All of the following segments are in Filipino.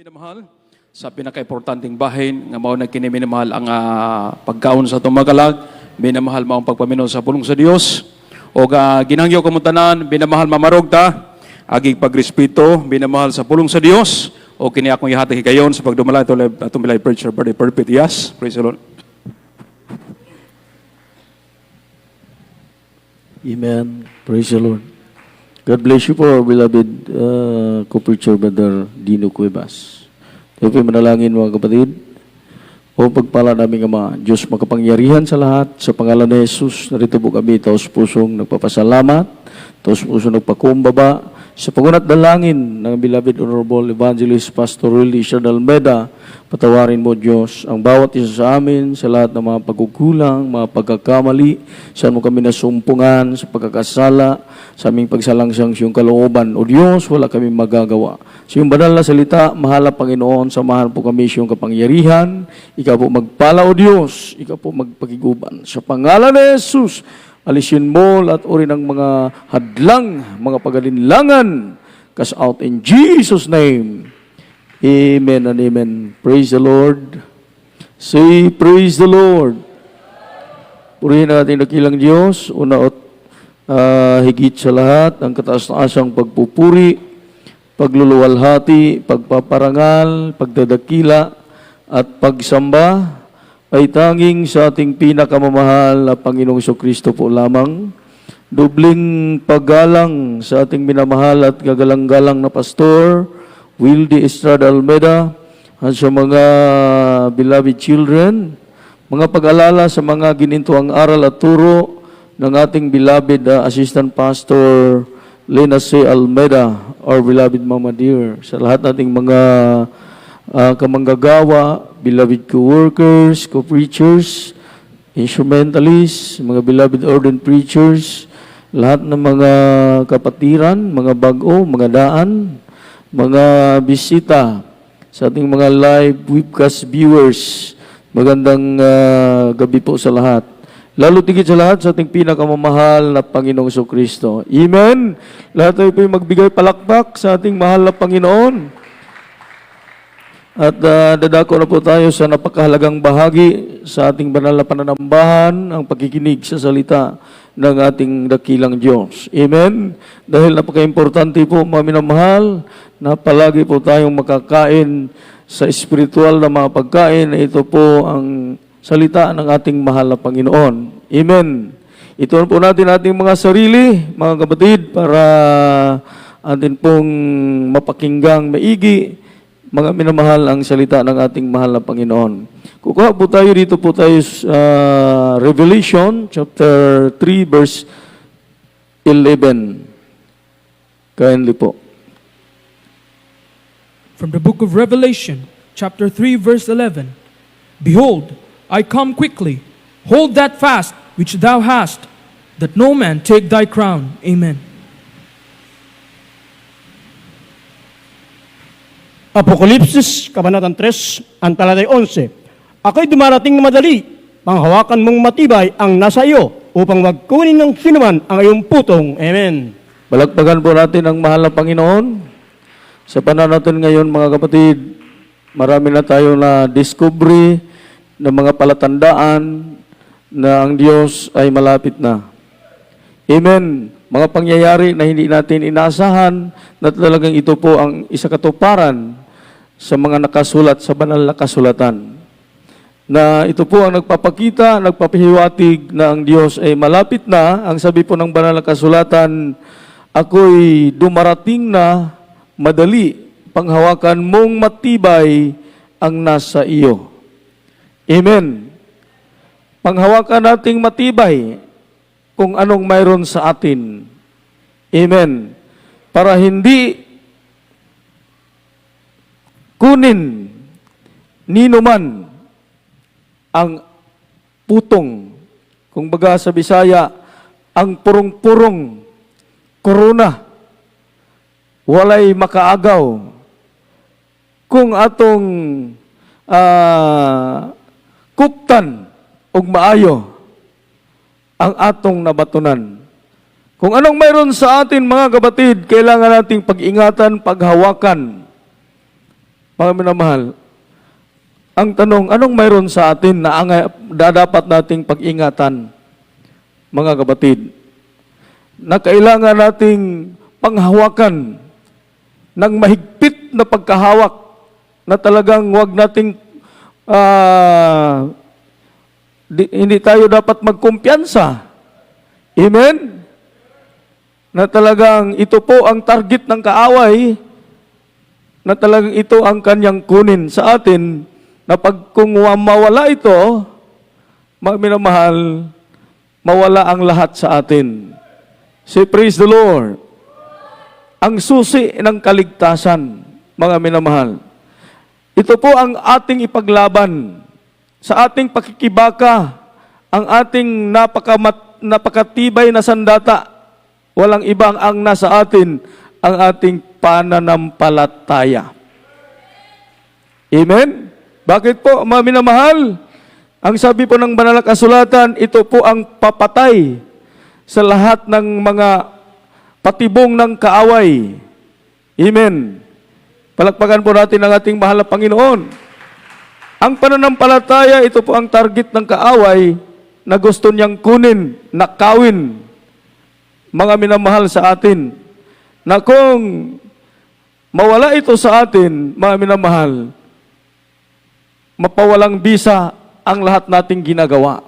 Minamahal, sa pinaka-importanting bahin nga mao na kini minamahal ang pagkaon sa tumagalag, minamahal mao ang pagpaminaw sa pulong sa Dios. O ginangyo kamo tanan, minamahal mamarog ta, agig pagrespeto, minamahal sa pulong sa Dios. O kini akong ihatag kayon sa pagdumala atong bilay preacher birthday pulpit. Yes, praise the Lord. Amen. Praise the Lord. God bless you po, beloved co-preacher Brother Dino Cuevas. Tayo po manalangin mga kapatid. O pagpala namin Ama, Diyos makapangyarihan sa lahat, sa pangalan ni Jesus, narito po kami, taos pusong nagpapasalamat, taos pusong nagpakumbaba, sa pagunat dalangin ng beloved Honorable Evangelist Pastor Willie Almeida, patawarin mo Diyos ang bawat isa sa amin sa lahat ng mga pagkukulang, mga pagkakamali, saan mo kami nasumpungan sa pagkakasala, sa aming pagsalangsang siyong kalooban. O Diyos, wala kami magagawa. Sa iyong banal na salita, mahal na Panginoon, samahan po kami siyong kapangyarihan. Ikaw po magpala o Diyos, ikaw po magpakiguban. Sa pangalan ni Jesus, alisin mo lahat uri ng mga hadlang, mga pagalinlangan. Cast out in Jesus' name. Amen and amen. Praise the Lord. Say, praise the Lord. Purihin natin nakilang Diyos. Una at higit sa lahat, ang kataas-taasang pagpupuri, pagluluwalhati, pagpaparangal, pagdadakila, at pagsamba ay tanging sa ating pinakamamahal na Panginoong Kristo po lamang. Dubling paggalang sa ating minamahal at gagalang-galang na Pastor Wildy Estrada Almeida at sa mga beloved children, mga pag-alala sa mga ginintuang aral at turo ng ating beloved Assistant Pastor Lena C. Almeida, our beloved Mama Dear, sa lahat nating mga kamanggagawa, beloved co-workers, co-preachers, instrumentalists, mga beloved ordained preachers, lahat ng mga kapatiran, mga bago, mga daan, mga bisita, sa ating mga live webcast viewers, magandang gabi po sa lahat. Lalo tigit sa lahat sa ating pinakamamahal na Panginoong Kristo. Amen! Lahat tayo po magbigay palakpak sa ating mahal na Panginoon. At dadako na po tayo sa napakahalagang bahagi sa ating banal na pananambahan, ang pakikinig sa salita ng ating dakilang Diyos. Amen? Dahil napaka-importante po, mga minamahal, na palagi po tayong makakain sa espiritual na mga pagkain. Ito po ang salita ng ating mahal na Panginoon. Amen? Ito po natin ating mga sarili, mga kapatid, para atin pong mapakinggang maigi, mga minamahal, ang salita ng ating mahal na Panginoon. Kukuha po tayo dito po tayo sa Revelation chapter 3 verse 11. Kindly po. From the book of Revelation chapter 3 verse 11. Behold, I come quickly. Hold that fast which thou hast, that no man take thy crown. Amen. Apokalipsis, Kabanatang 3, ang talatay 11. Ako'y dumarating na madali, panghawakan mong matibay ang nasa iyo, upang magkunin ng sinuman ang iyong putong. Amen. Balagpagan po natin ang mahal na Panginoon. Sa panahon natin ngayon, mga kapatid, marami na tayo na discovery ng mga palatandaan na ang Diyos ay malapit na. Amen. Mga pangyayari na hindi natin inaasahan na talagang ito po ang isa katuparan sa mga nakasulat sa banal na kasulatan. Na ito po ang nagpapakita, nagpapahiwatig na ang Diyos ay malapit na. Ang sabi po ng banal na kasulatan, ako'y dumarating na madali, panghawakan mong matibay ang nasa iyo. Amen. Panghawakan nating matibay kung anong mayroon sa atin. Amen. Para hindi kunin ninuman ang putong. Kung baga sa Bisaya, ang purong-purong korona. Walay makaagaw. Kung atong kuptan og maayo ang atong nabatunan. Kung anong mayroon sa atin, mga kapatid, kailangan nating pag-ingatan, paghawakan. mga minamahal, ang tanong, anong mayroon sa atin na dapat nating pag-ingatan, mga kapatid, na kailangan nating panghawakan ng mahigpit na pagkahawak na talagang wag nating hindi tayo dapat magkumpiyansa. Amen? Na talagang ito po ang target ng kaaway, na talagang ito ang kanyang kunin sa atin, na pag kung mawala ito, mga minamahal, mawala ang lahat sa atin. Say, praise the Lord. Ang susi ng kaligtasan, mga minamahal, ito po ang ating ipaglaban sa ating pakikibaka, ang ating napakatibay na sandata. Walang ibang ang nasa atin, ang ating pananampalataya. Amen? Bakit po, mga minamahal? Ang sabi po ng banal na kasulatan, ito po ang papatay sa lahat ng mga patibong ng kaaway. Amen. Palakpakan po natin ang ating mahal na Panginoon. Ang pananampalataya, ito po ang target ng kaaway na gusto niyang kunin, nakawin, mga minamahal sa atin. Na kung mawala ito sa atin, mga minamahal, mapawalang bisa ang lahat nating ginagawa.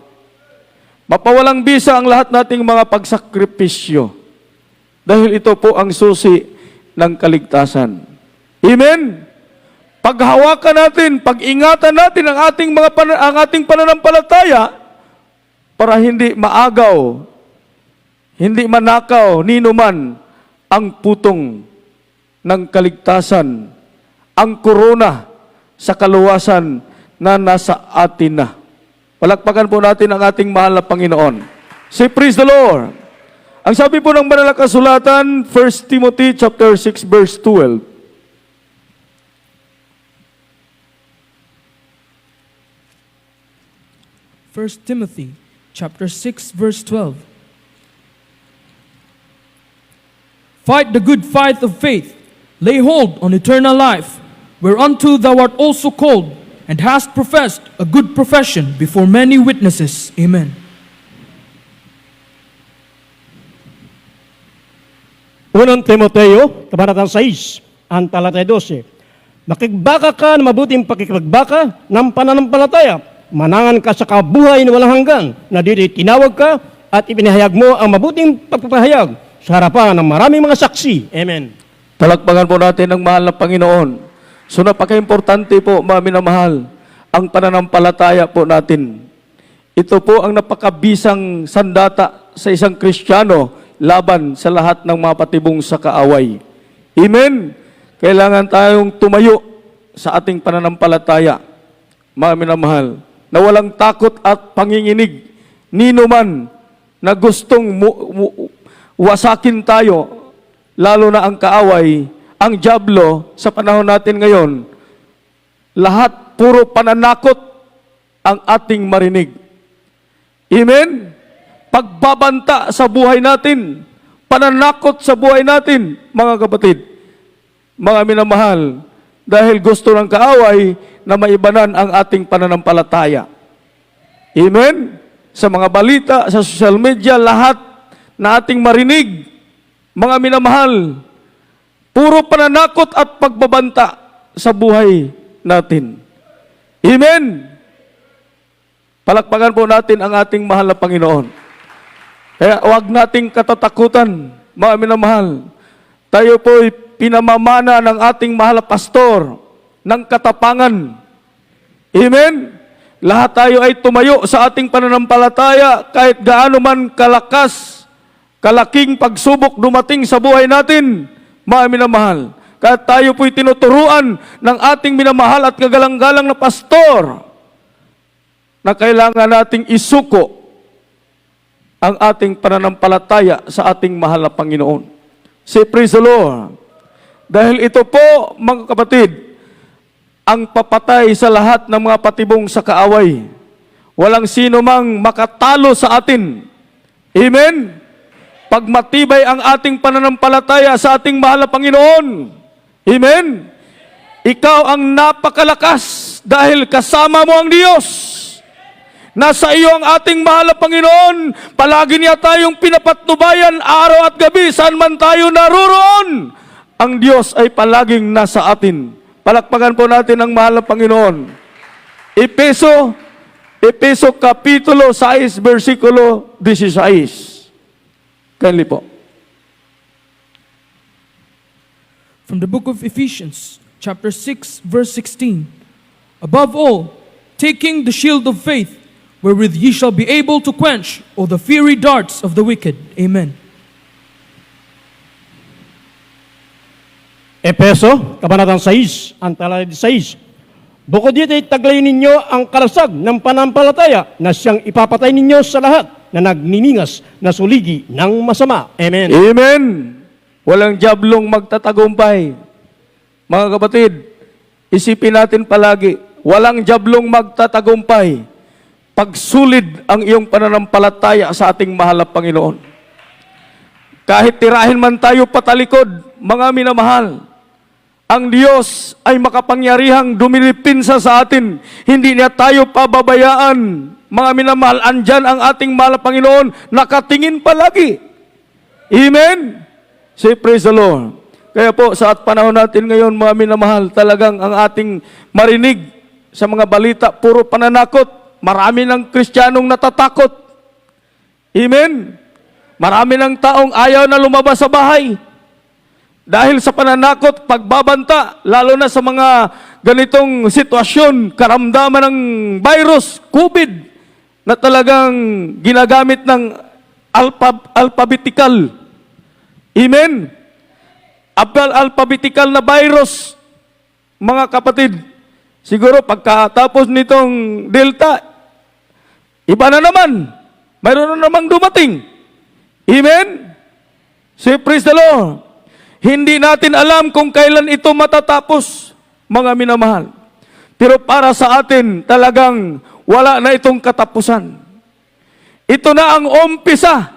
Mapawalang bisa ang lahat nating mga pagsakripisyo. Dahil ito po ang susi ng kaligtasan. Amen? Paghawakan natin, pag-ingatan natin ang ating pananampalataya para hindi maagaw, hindi manakaw, ninuman ang putong ng kaligtasan, ang korona sa kaluwasan na nasa atin na. Palakpakan po natin ang ating mahal na Panginoon. Say, praise the Lord. Ang sabi po ng banal na kasulatan, 1 Timothy chapter 6 verse 12. 1 Timothy chapter 6 verse 12. Fight the good fight of faith, lay hold on eternal life, whereunto thou art also called, and hast professed a good profession before many witnesses. Amen. Unang Timoteo, kabanatang 6, ang talatay 12. Makigbaka ka na mabuting pakikipagbaka ng pananampalataya. Manangan ka sa kabuhay na walang hanggan, na dito tinawag ka at ipinahayag mo ang mabuting pagpapahayag sa harapan ng maraming mga saksi. Amen. Talakpakan po natin ang mahal na Panginoon. So napaka-importante po, mga minamahal, ang pananampalataya po natin. Ito po ang napakabisang sandata sa isang Kristiyano laban sa lahat ng mga patibong sa kaaway. Amen? Kailangan tayong tumayo sa ating pananampalataya, mga minamahal, na walang takot at panginginig, nino man na gustong wasakin tayo, lalo na ang kaaway, ang dyablo sa panahon natin ngayon, lahat puro pananakot ang ating marinig. Amen? Pagbabanta sa buhay natin, pananakot sa buhay natin, mga kapatid, mga minamahal, dahil gusto ng kaaway na maibanan ang ating pananampalataya. Amen? Sa mga balita, sa social media, lahat na ating marinig, mga minamahal, puro pananakot at pagbabanta sa buhay natin. Amen? Palakpakan po natin ang ating mahal na Panginoon. Kaya huwag nating katatakutan, mga minamahal. Tayo po'y pinamamana ng ating mahal na pastor ng katapangan. Amen? Lahat tayo ay tumayo sa ating pananampalataya kahit gaano man kalakas, kalaking pagsubok dumating sa buhay natin, mga minamahal. Kaya tayo po'y tinuturuan ng ating minamahal at kagalang-galang na pastor na kailangan nating isuko ang ating pananampalataya sa ating mahal na Panginoon. Say, praise the Lord. Dahil ito po, mga kapatid, ang papatay sa lahat ng mga patibong sa kaaway. Walang sino mang makatalo sa atin. Amen? Pag matibay ang ating pananampalataya sa ating mahal na Panginoon. Amen? Ikaw ang napakalakas dahil kasama mo ang Diyos. Nasa iyo ang ating mahal na Panginoon. Palagi niya tayong pinapatnubayan araw at gabi saan man tayo naroon. Ang Diyos ay palaging nasa atin. Palakpakan po natin ang mahal na Panginoon. Efeso Kapitulo 6, versikulo 16. Kindly po. From the book of Ephesians, chapter 6, verse 16. Above all, taking the shield of faith, wherewith ye shall be able to quench all the fiery darts of the wicked. Amen. Epeso, Kabanatang 6, ang talata 16. Bukod dito ay taglayin ninyo ang kalasag ng panampalataya na siyang ipapatay ninyo sa lahat na nagniningas na suligi ng masama. Amen. Amen. Walang diablong magtatagumpay. Mga kapatid, isipin natin palagi, walang diablong magtatagumpay. Pagsulid ang iyong pananampalataya sa ating mahal na Panginoon. Kahit tirahin man tayo patalikod, mga minamahal, ang Diyos ay makapangyarihang dumilipinsa sa atin. Hindi niya tayo pababayaan. Mga minamahal, andyan ang ating mahal na Panginoon, nakatingin palagi. Amen? Say praise the Lord. Kaya po, sa panahon natin ngayon, mga minamahal, talagang ang ating marinig sa mga balita, puro pananakot. Marami ng Kristiyanong natatakot. Amen? Marami ng taong ayaw na lumabas sa bahay. Dahil sa pananakot, pagbabanta, lalo na sa mga ganitong sitwasyon, karamdaman ng virus, COVID, na talagang ginagamit ng alphabetical. Amen? Alphabetical na virus, mga kapatid. Siguro pagkatapos nitong Delta, iba na naman. Mayroon na namang dumating. Amen? Say praise the Lord. Hindi natin alam kung kailan ito matatapos, mga minamahal. Pero para sa atin, talagang wala na itong katapusan. Ito na ang umpisa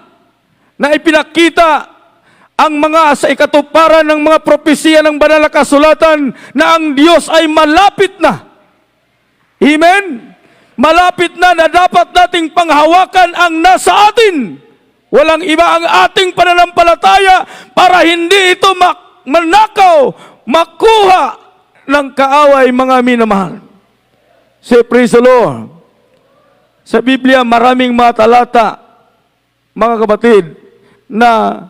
na ipinakita ang mga sa ikatuparan ng mga propesiya ng banal na kasulatan na ang Diyos ay malapit na. Amen? Malapit na dapat nating panghawakan ang nasa atin. Walang iba ang ating pananampalataya para hindi ito manakaw, makuha ng kaaway, mga minamahal. Say praise the Lord. Sa Biblia, maraming mga talata, mga kapatid, na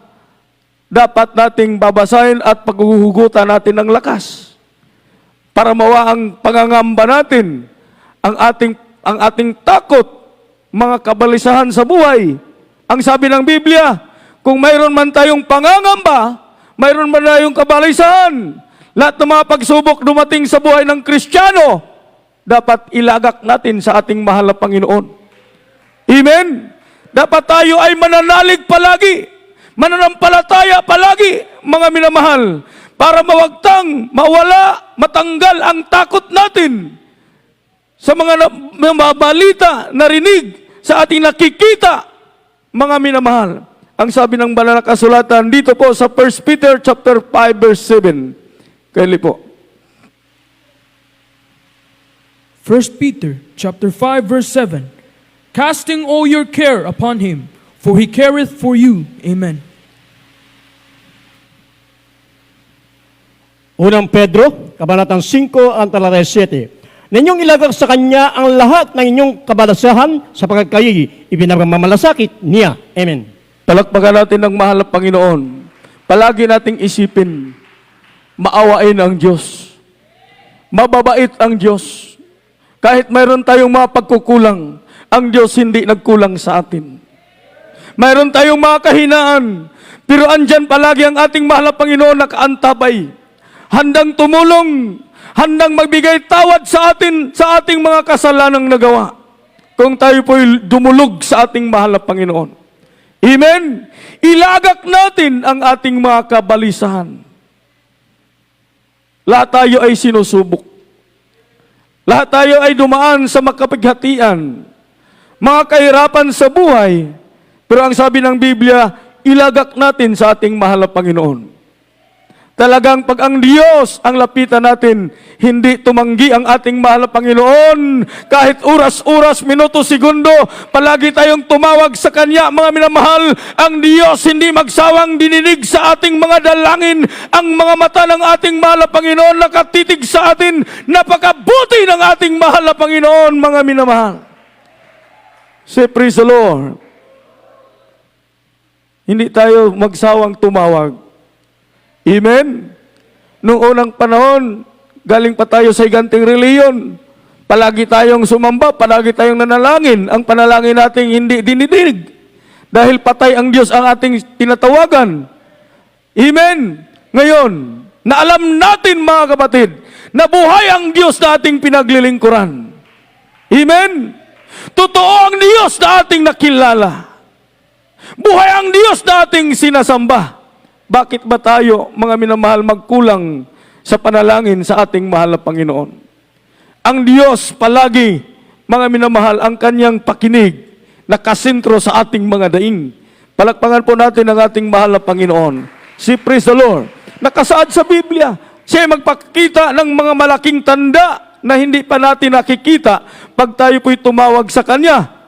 dapat nating babasahin at paghuhugutan natin ng lakas para mawa ang pangangamba natin, ang ating takot, mga kabalisahan sa buhay. Ang sabi ng Biblia, kung mayroon man tayong pangangamba, mayroon man tayong kabalisahan, lahat ng mga pagsubok dumating sa buhay ng Kristiyano, dapat ilagak natin sa ating mahal na Panginoon. Amen? Dapat tayo ay mananalig palagi, mananampalataya palagi, mga minamahal, para mawagtang, mawala, matanggal ang takot natin sa mga balita, narinig, sa ating nakikita, mga minamahal. Ang sabi ng banal na kasulatan dito po sa 1 Peter chapter 5 verse 7. Kaili po. 1 Peter chapter 5 verse 7. Casting all your care upon him, for he careth for you. Amen. Unang Pedro, Kabanatang 5, ang talata 7. Ninyong ilagak sa Kanya ang lahat ng inyong kabalasahan sapagkat kayo'y ipinagmamalasakit niya. Amen. Palakpakan natin ng mahal na Panginoon. Palagi nating isipin, maawain ang Diyos. Mababait ang Diyos. Kahit mayroon tayong mga pagkukulang, ang Diyos hindi nagkulang sa atin. Mayroon tayong mga kahinaan, pero andyan palagi ang ating mahal na Panginoon nakaantabay. Handang tumulong, handang magbigay tawad sa atin, sa ating mga kasalanang nagawa. Kung tayo po'y dumulog sa ating mahal na Panginoon. Amen? Ilagak natin ang ating mga kabalisahan. Lahat tayo ay sinusubok. Lahat tayo ay dumaan sa makapighatian. Mga kahirapan sa buhay. Pero ang sabi ng Biblia, ilagak natin sa ating mahal na Panginoon. Talagang pag ang Diyos ang lapitan natin, hindi tumanggi ang ating mahal na Panginoon. Kahit oras-oras, minuto, segundo, palagi tayong tumawag sa Kanya, mga minamahal. Ang Diyos hindi magsawang dininig sa ating mga dalangin. Ang mga mata ng ating mahal na Panginoon nakatitig sa atin. Napakabuti ng ating mahal na Panginoon, mga minamahal. Say, praise the Lord. Hindi tayo magsawang tumawag. Amen? Noong unang panahon, galing pa tayo sa higanting reliyon. Palagi tayong sumamba, palagi tayong nanalangin. Ang panalangin natin hindi dinidinig. Dahil patay ang Diyos ang ating tinatawagan. Amen? Ngayon, na alam natin mga kapatid, na buhay ang Diyos na ating pinaglilingkuran. Amen? Totoo ang Diyos na ating nakilala. Buhay ang Diyos na ating sinasamba. Bakit ba tayo, mga minamahal, magkulang sa panalangin sa ating mahal na Panginoon? Ang Diyos palagi, mga minamahal, ang kanyang pakinig nakasentro sa ating mga daing. Palakpakan po natin ang ating mahal na Panginoon. Si praise the Lord. Nakasaad sa Biblia, siya magpakita ng mga malaking tanda na hindi pa natin nakikita pag tayo po'y tumawag sa Kanya.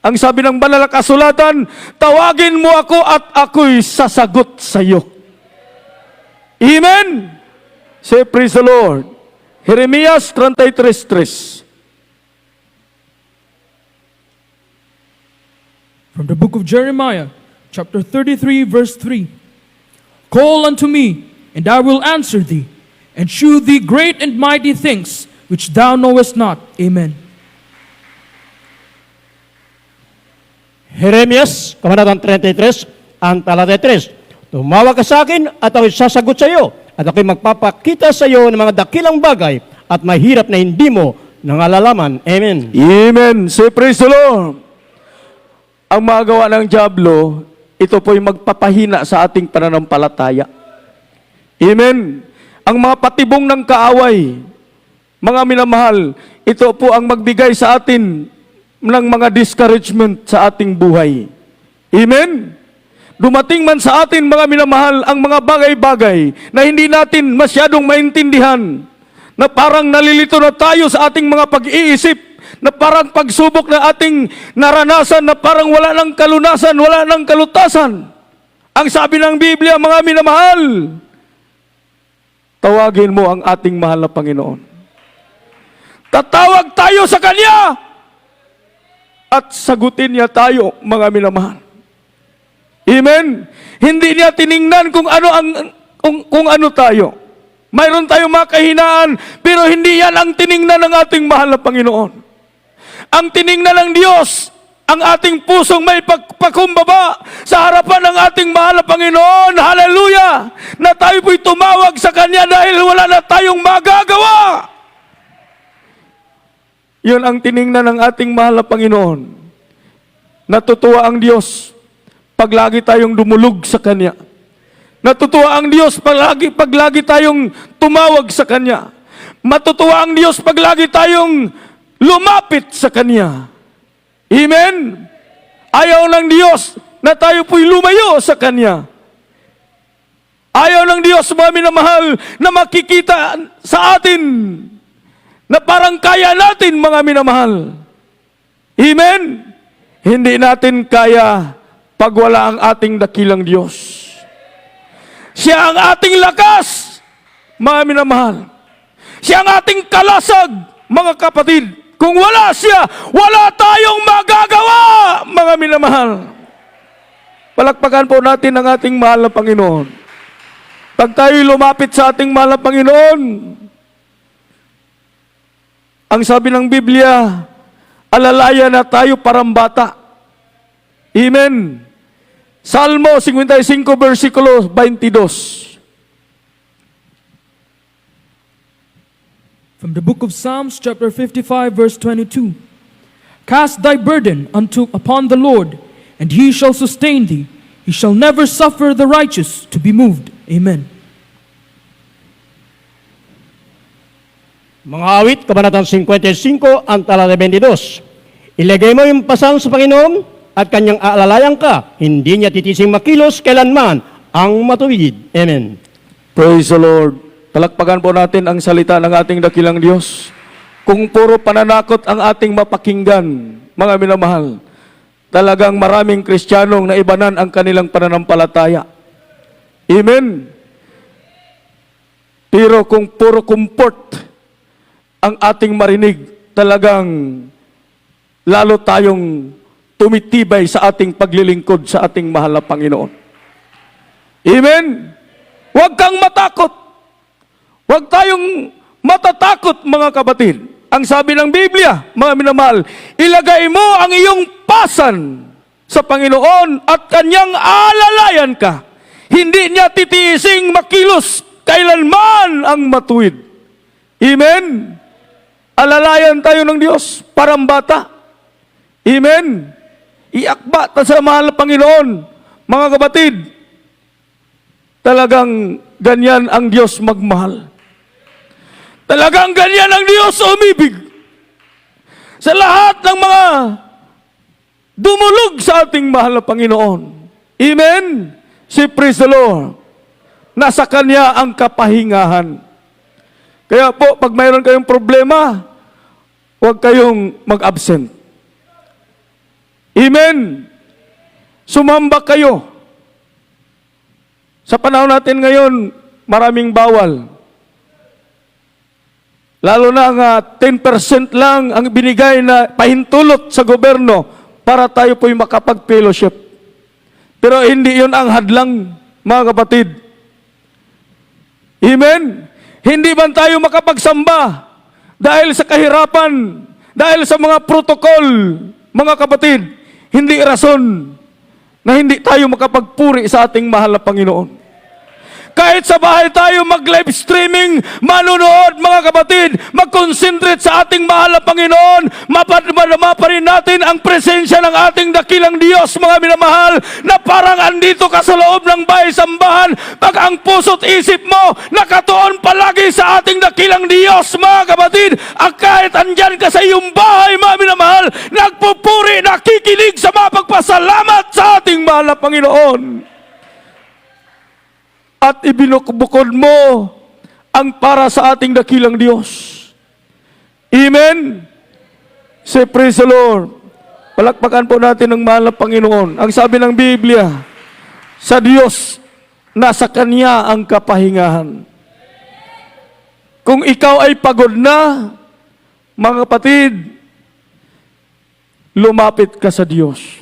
Ang sabi ng banal na kasulatan, tawagin mo ako at ako'y sasagot sa iyo. Amen? Say, praise the Lord. Jeremias 33:3. From the book of Jeremiah, chapter 33, verse 3. Call unto me, and I will answer thee, and shew thee great and mighty things, which thou knowest not. Amen. Jeremias, Kabanatang 33, ang talata 3. Tumawag ka sa akin at ako'y sasagot sa iyo at ako'y magpapakita sa iyo ng mga dakilang bagay at mahirap na hindi mo nangalalaman. Amen. Amen. Say, praise the Lord. Ang magawa ng dyablo, ito po'y magpapahina sa ating pananampalataya. Amen. Ang mga patibong ng kaaway, mga minamahal, ito po ang magbigay sa atin ng mga discouragement sa ating buhay. Amen? Dumating man sa atin, mga minamahal, ang mga bagay-bagay na hindi natin masyadong maintindihan, na parang nalilito na tayo sa ating mga pag-iisip, na parang pagsubok na ating naranasan, na parang wala ng kalunasan, wala ng kalutasan. Ang sabi ng Biblia, mga minamahal, tawagin mo ang ating mahal na Panginoon. Tatawag tayo sa Kanya, at sagutin niya tayo, mga minamahal. Amen? Hindi niya tiningnan kung ano tayo. Mayroon tayong mga kahinaan, pero hindi yan ang tiningnan ng ating mahal na Panginoon. Ang tiningnan ng Diyos, ang ating pusong may pagpakumbaba sa harapan ng ating mahal na Panginoon. Hallelujah! Na tayo po'y tumawag sa Kanya dahil wala na tayong magagawa. Yun ang tiningnan ng ating mahal na Panginoon. Natutuwa ang Diyos pag lagi tayong dumulog sa Kanya. Natutuwa ang Diyos pag lagi tayong tumawag sa Kanya. Matutuwa ang Diyos pag lagi tayong lumapit sa Kanya. Amen? Ayaw ng Diyos na tayo po'y lumayo sa Kanya. Ayaw ng Diyos, mga minamahal, na makikita sa atin na parang kaya natin, mga minamahal. Amen? Hindi natin kaya pag wala ang ating dakilang Diyos. Siya ang ating lakas, mga minamahal. Siya ang ating kalasag, mga kapatid. Kung wala siya, wala tayong magagawa, mga minamahal. Palakpakan po natin ang ating mahal na Panginoon. Pag tayo lumapit sa ating mahal na Panginoon, ang sabi ng Biblia, alalaya na tayo parang bata. Amen. Salmo 55, versikulo 22. From the book of Psalms, chapter 55, verse 22. Cast thy burden upon the Lord, and he shall sustain thee. He shall never suffer the righteous to be moved. Amen. Mga awit, Kabanatang 55, ang talata 22. Ilagay mo yung pasang sa Panginoon at kanyang aalalayan ka. Hindi niya titising makilos kailanman ang matuwid. Amen. Praise the Lord. Palakpakan po natin ang salita ng ating dakilang Diyos. Kung puro pananakot ang ating mapakinggan, mga minamahal, talagang maraming Kristiyanong naibanan ang kanilang pananampalataya. Amen. Pero kung puro comfort ang ating marinig, talagang lalo tayong tumitibay sa ating paglilingkod sa ating mahal na Panginoon. Amen. Huwag kang matakot. Huwag tayong matatakot, mga kapatid. Ang sabi ng Biblia, mga minamahal, ilagay mo ang iyong pasan sa Panginoon at kanyang alalayan ka. Hindi niya titiising makilos kailanman ang matuwid. Amen? Alalayan tayo ng Diyos, parang bata. Amen? Iakba ta sa mahal na Panginoon. Mga kapatid, talagang ganyan ang Diyos magmahal. Talagang ganyan ang Diyos umibig. Sa lahat ng mga dumulog sa ating mahal na Panginoon. Amen? Si praise the Lord. Nasa Kanya ang kapahingahan. Kaya po, pag mayroon kayong problema, huwag kayong mag-absent. Amen? Sumamba kayo. Sa panahon natin ngayon, maraming bawal. Lalo na nga 10% lang ang binigay na pahintulot sa gobyerno para tayo po'y makapag-fellowship. Pero hindi yun ang hadlang, mga kapatid. Amen? Hindi ba tayo makapagsamba dahil sa kahirapan, dahil sa mga protocol, mga kapatid, hindi rason na hindi tayo makapagpuri sa ating mahal na Panginoon. Kahit sa bahay tayo mag-live streaming, manunood, mga kapatid, mag-concentrate sa ating mahal na Panginoon, mapadama pa rin natin ang presensya ng ating dakilang Diyos, mga minamahal, na parang andito ka sa loob ng bahay-sambahan, pag ang puso't isip mo, nakatuon palagi sa ating dakilang Diyos, mga kapatid, at kahit andyan ka sa iyong bahay, mga minamahal, nagpupuri, nakikinig sa mapagpasalamat sa ating mahal na Panginoon. At ibinukbukod mo ang para sa ating dakilang Diyos. Amen? Say praise the Lord. Palakpakan po natin ang mahal na Panginoon. Ang sabi ng Biblia, sa Diyos, nasa Kanya ang kapahingahan. Kung ikaw ay pagod na, mga kapatid, lumapit ka sa Diyos.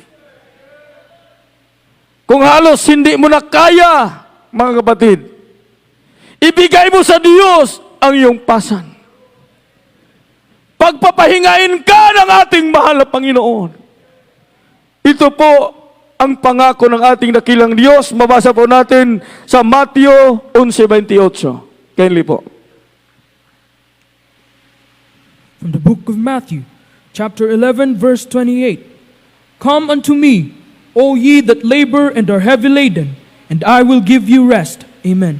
Kung halos hindi mo na kaya, mga kapatid, ibigay mo sa Diyos ang iyong pasan. Pagpapahingain ka ng ating mahal na Panginoon. Ito po ang pangako ng ating dakilang Diyos. Mabasa po natin sa Mateo 11:28. Kindly po. From the book of Matthew, chapter 11, verse 28. Come unto me, O ye that labor and are heavy laden, and I will give you rest. Amen.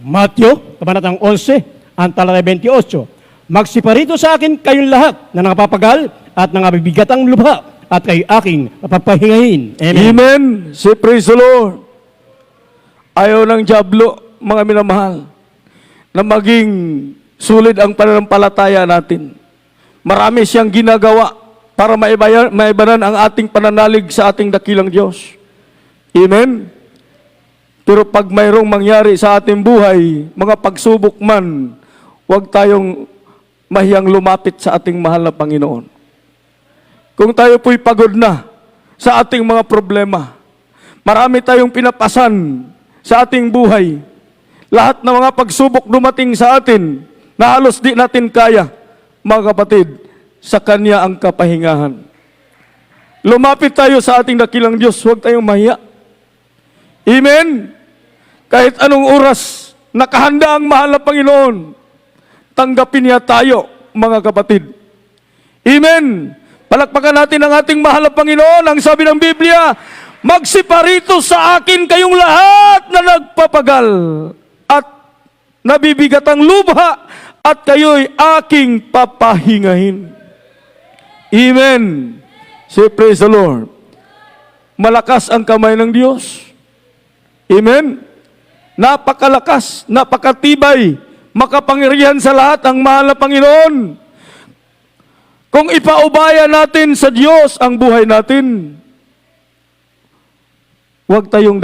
Mateo, kabanatang 11, ang talata 28. Magsiparito sa akin kayong lahat na nakapapagal at nangabibigatang lubha at kayo aking mapapahingahin. Amen. Amen. Say praise the Lord. Ayaw ng dyablo, mga minamahal, na maging sulit ang pananampalataya natin. Marami siyang ginagawa para maibanan ang ating pananalig sa ating dakilang Diyos. Amen? Pero pag mayroong mangyari sa ating buhay, mga pagsubok man, huwag tayong mahiyang lumapit sa ating mahal na Panginoon. Kung tayo po'y pagod na sa ating mga problema, marami tayong pinapasan sa ating buhay, lahat ng mga pagsubok dumating sa atin, na halos di natin kaya, mga kapatid, sa Kanya ang kapahingahan. Lumapit tayo sa ating dakilang Diyos, huwag tayong mahiya. Amen? Kahit anong oras, nakahanda ang mahal na Panginoon, tanggapin niya tayo, mga kapatid. Amen? Palakpakan natin ang ating mahal na Panginoon. Ang sabi ng Biblia, magsiparito sa akin kayong lahat na nagpapagal at nabibigatang lubha at kayo'y aking papahingahin. Amen. Say praise the Lord. Malakas ang kamay ng Diyos. Amen? Napakalakas, napakatibay, makapangyarihan sa lahat ang mahal na Panginoon. Kung ipaubaya natin sa Diyos ang buhay natin, huwag tayong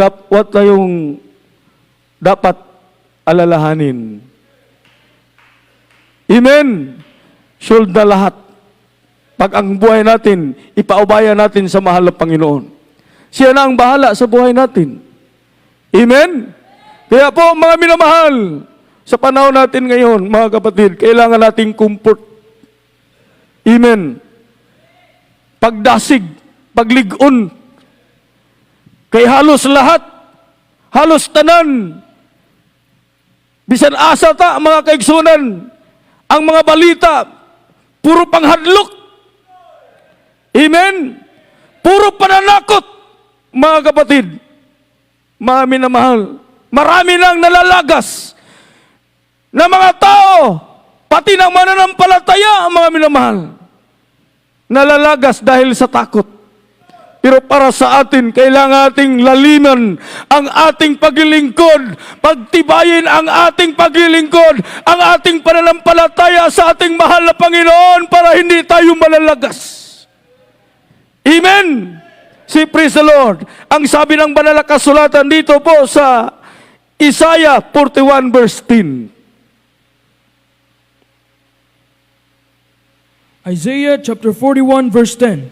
dapat alalahanin. Amen? Should na lahat. Pag ang buhay natin, ipaubaya natin sa mahal na Panginoon. Siya na ang bahala sa buhay natin. Amen? Kaya po, mga minamahal, sa panahon natin ngayon, mga kapatid, kailangan nating comfort. Amen? Pagdasig, pagligon, kay halos lahat, halos tanan, bisan asa ta, mga kaigsunan, ang mga balita, puro panghadlok. Amen? Puro pananakot, mga kapatid, mga minamahal. Marami nang nalalagas na mga tao, pati ng mananampalataya, mga minamahal, nalalagas dahil sa takot. Pero para sa atin, kailangan ating laliman ang ating paglilingkod, pagtibayin ang ating paglilingkod, ang ating pananampalataya sa ating mahal na Panginoon para hindi tayo malalagas. Amen! Si praise the Lord. Ang sabi ng banal na kasulatan dito po sa Isaiah 41 verse 10. Isaiah chapter 41 verse 10.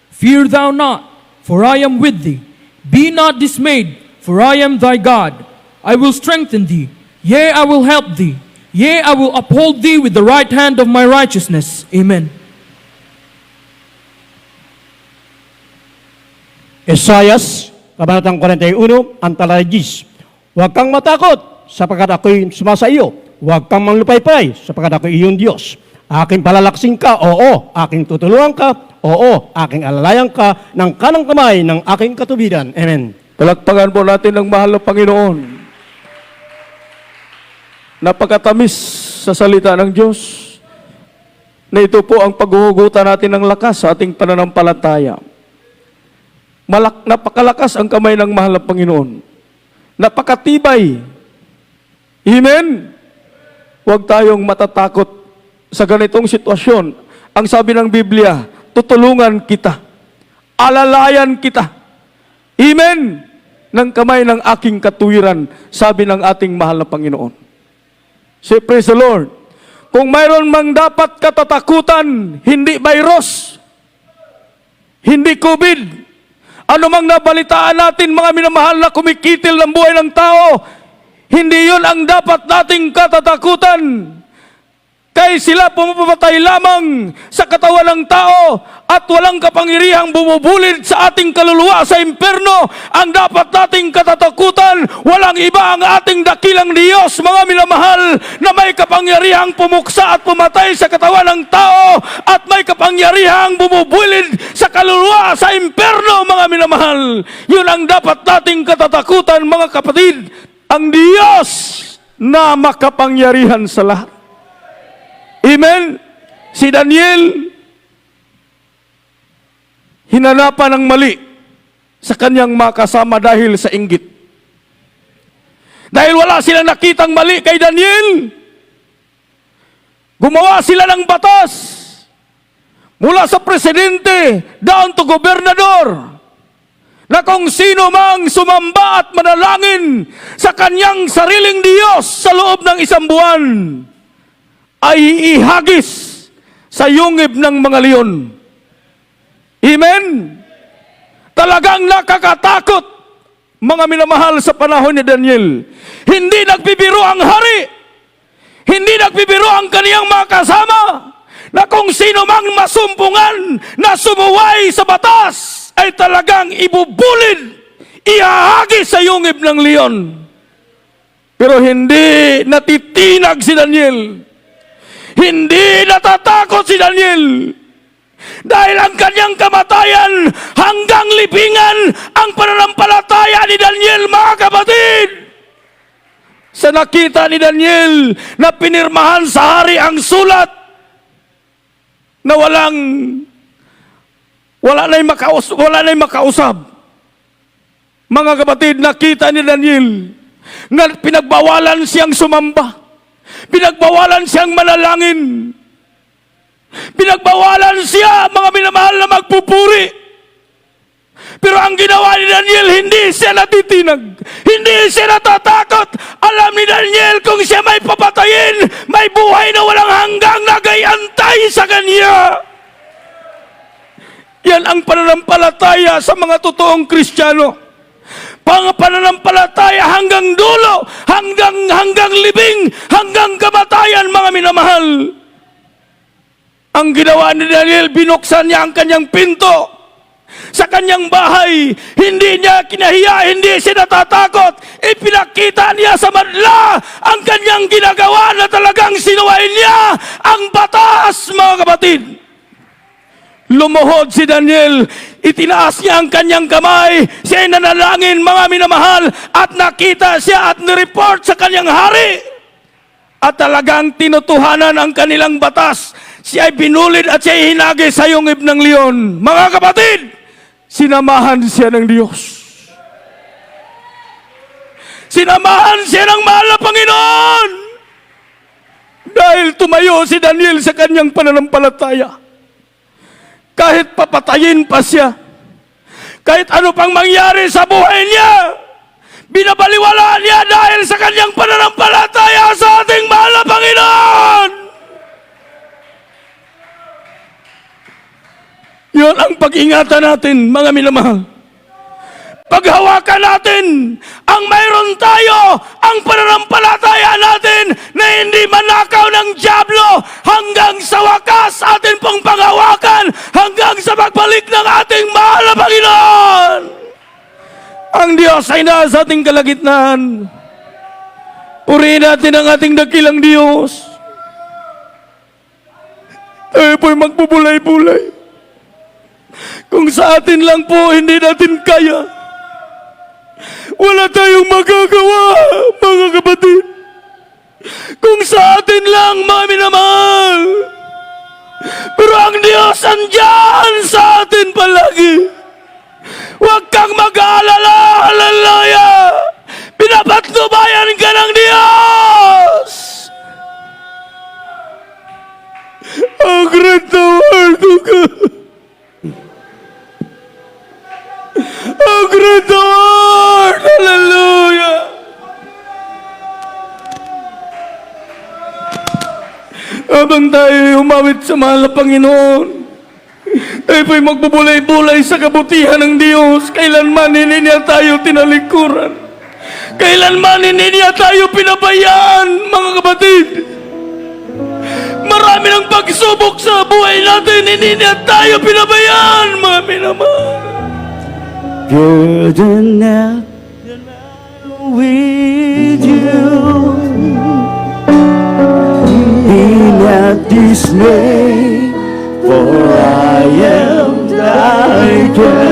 Fear thou not, for I am with thee. Be not dismayed, for I am thy God. I will strengthen thee. Yea, I will help thee. Yea, I will uphold thee with the right hand of my righteousness. Amen. Esayas, Kabanatang 41, ang talata 10. Huwag kang matakot, sapagkat ako'y sumasa iyo. Huwag kang manglupaypay, sapagkat ako'y iyong Diyos. Aking palalaksin ka, oo. Aking tutulungan ka, oo. Aking alalayan ka ng kanang kamay ng aking katubigan. Amen. Palakpakan po natin ang mahal na Panginoon. Napakatamis sa salita ng Diyos na ito po ang paghuhugutan natin ng lakas sa ating pananampalataya. Napakalakas ang kamay ng mahal na Panginoon. Napakatibay. Amen? Huwag tayong matatakot sa ganitong sitwasyon. Ang sabi ng Biblia, tutulungan kita. Alalayan kita. Amen? Ng kamay ng aking katuwiran, sabi ng ating mahal na Panginoon. Say, praise the Lord. Kung mayroon mang dapat katatakutan, hindi virus, hindi COVID, ano mang nabalitaan natin, mga minamahal na kumikitil ng buhay ng tao, hindi yun ang dapat nating katatakutan. Kaya sila pumapatay lamang sa katawan ng tao at walang kapangyarihang bumubulid sa ating kaluluwa sa impyerno. Ang dapat nating katatakutan, walang iba ang ating dakilang Diyos, mga minamahal, na may kapangyarihang pumuksa at pumatay sa katawan ng tao at may kapangyarihang bumubulid sa kaluluwa sa impyerno, mga minamahal. Yun ang dapat nating katatakutan, mga kapatid. Ang Diyos na makapangyarihan sa lahat. Amen? Si Daniel, hinanapan ng mali sa kanyang makasama dahil sa inggit. Dahil wala silang nakitang mali kay Daniel, gumawa sila ng batas mula sa presidente down to gobernador na kung sino mang sumamba at manalangin sa kanyang sariling Diyos sa loob ng 1 buwan, ay ihagis sa yungib ng mga leon. Amen? Talagang nakakatakot, mga minamahal, sa panahon ni Daniel. Hindi nagbibiro ang hari. Hindi nagbibiro ang kaniyang mga kasama na kung sino mang masumpungan na sumuway sa batas ay talagang ibubulid, ihahagis sa yungib ng leon. Pero hindi natitinag si Daniel. Hindi natatakot si Daniel. Dahil ang kanyang kamatayan hanggang libingan ang pananampalataya ni Daniel, mga kapatid. Sa nakita ni Daniel na pinirmahan sa hari ang sulat na wala na'y makausap. Mga kapatid, nakita ni Daniel na pinagbawalan siyang sumamba. Pinagbawalan siyang manalangin. Pinagbawalan siya, mga minamahal, na magpupuri. Pero ang ginawa ni Daniel, hindi siya natitinag. Hindi siya natatakot. Alam ni Daniel kung siya may papatayin, may buhay na walang hanggang nagayantay sa kanya. Yan ang pananampalataya sa mga totoong Kristiyano. Pananampalataya hanggang dulo, hanggang libing, hanggang kamatayan, mga minamahal. Ang ginawa ni Daniel, binuksan niya ang kanyang pinto sa kanyang bahay. Hindi niya kinahiya, hindi siya natatakot. Ipinakita niya sa madla ang kanyang ginagawa na talagang sinuwain niya ang batas, mga kapatid. Lumuhod si Daniel, itinaas niya ang kanyang kamay, siya'y nanalangin, mga minamahal, at nakita siya at nireport sa kanyang hari. At talagang tinutuhanan ang kanilang batas. Siya'y binulid at siya'y hinagi sa yungib ng leon. Mga kapatid, sinamahan siya ng Diyos. Sinamahan siya ng mahal na Panginoon. Dahil tumayo si Daniel sa kanyang pananampalataya. Kahit papatayin pa siya, kahit ano pang mangyari sa buhay niya, binabaliwalaan niya dahil sa kanyang pananampalataya sa ating mahal na Panginoon. Yun ang pag-ingatan natin, mga minamahal. Paghawakan natin ang mayroon tayo, ang pananampalataya natin na hindi manakaw ng dyablo hanggang sa wakas atin pong panghawakan hanggang sa pagbalik ng ating mahal na Panginoon. Ang Diyos ay nasa ating kalagitnaan. Purihin natin ang ating dakilang Diyos. Tayo po'y magbubulay-bulay. Kung sa atin lang po, hindi natin kaya. Wala tayong magagawa, mga kapatid. Kung sa atin lang, mga minamahal. Pero ang Diyos andyan sa atin palagi. Huwag kang mag-aalala, hallelujah. Pinapatnubayan ka ng Diyos. How great the word of God. How great the Lord! Hallelujah! Habang tayo umawit sa mahal na Panginoon, tayo po'y magbubulay-bulay sa kabutihan ng Diyos. Kailanman hindi niya tayo tinalikuran. Kailanman hindi niya tayo pinabayaan, mga kapatid. Marami ng pagsubok sa buhay natin, hindi niya tayo pinabayaan, mga minamahal. Good enough with you. Be not dismayed, for I am thy God.